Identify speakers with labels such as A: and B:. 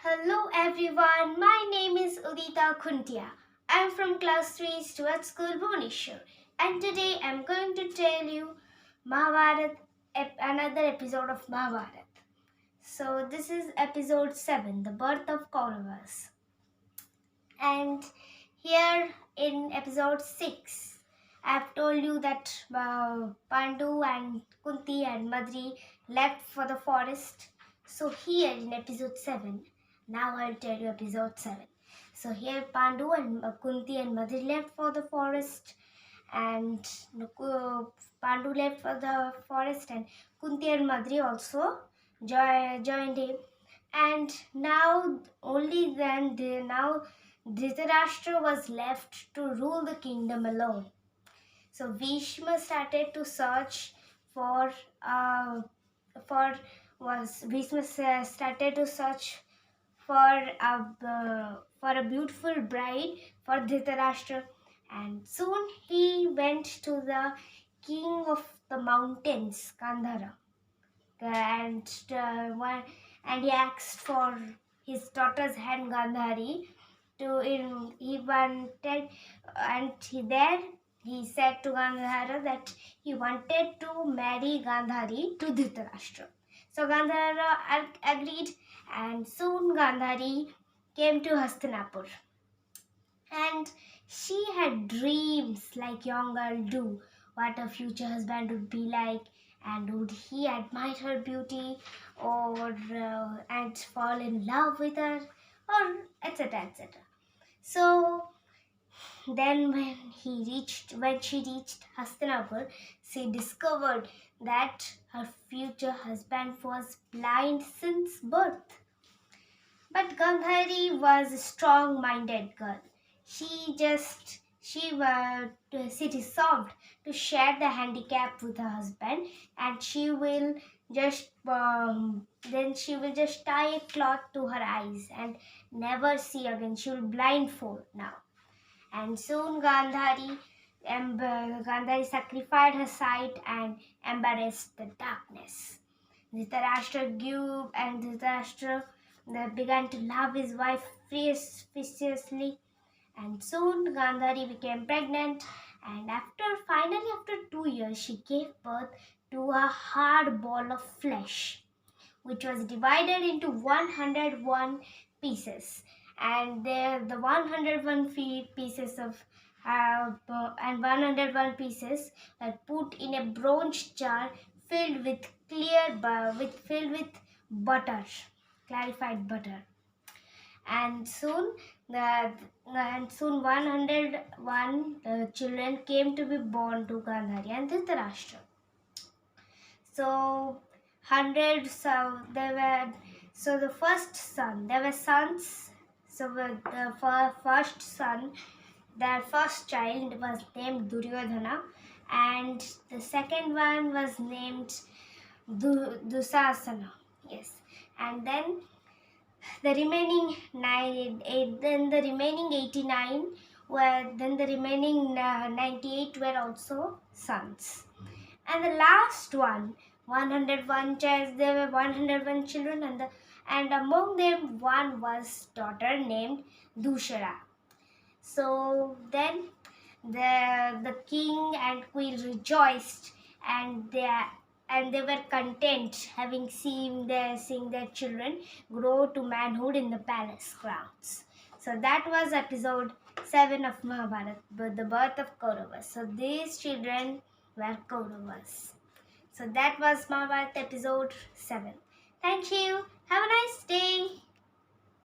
A: Hello everyone, my name is Udita Khuntia. I am from class 3 Stuart School, Bhubaneswar, and today I am going to tell you Mahabharata, another episode of Mahabharata. So this is episode 7, the birth of Kauravas. And here in episode 6, I have told you that Pandu and Kunti and Madri left for the forest. So here in episode 7, now I'll tell you episode 7. So here Pandu and Kunti and Madri left for the forest, and Pandu left for the forest, and Kunti and Madri also joined him. And now only then now Dhritarashtra was left to rule the kingdom alone. So Bhishma started to search for Bhishma started to search for a beautiful bride for Dhritarashtra, and soon he went to the king of the mountains, Gandhara, and he asked for his daughter's hand, Gandhari. He wanted, and he said to Gandhara that he wanted to marry Gandhari to Dhritarashtra. So Gandhara agreed, and soon Gandhari came to Hastinapur. And she had dreams like young girls do, what a future husband would be like, and would he admire her beauty, or and fall in love with her, or etc. etc. So then when she reached Hastinapur, she discovered that her future husband was blind since birth. But Gandhari was a strong-minded girl. She resolved to share the handicap with her husband, and she will just tie a cloth to her eyes and never see again. She will blindfold now. And soon Gandhari sacrificed her sight and embraced the darkness. Dhritarashtra grew, and Dhritarashtra began to love his wife fiercely, and soon Gandhari became pregnant, and finally after 2 years she gave birth to a hard ball of flesh, which was divided into 101 pieces, and the 101 pieces of and 101 pieces were put in a bronze jar filled with butter, clarified butter. And soon 101 children came to be born to Gandhari and Dhritarashtra. So the first son, there were sons. So the first son, their first child was named Duryodhana, and the second one was named Dusasana. Yes, and then the remaining 89 the remaining 98 were also sons. And the last one, 101 child, there were 101 children, and among them one was daughter named Dushara. So then the king and queen rejoiced, and they were content having seeing their children grow to manhood in the palace grounds. So that was episode 7 of Mahabharata, the birth of Kauravas. So these children were Kauravas. So that was Mahabharata episode 7. Thank you. Have a nice day.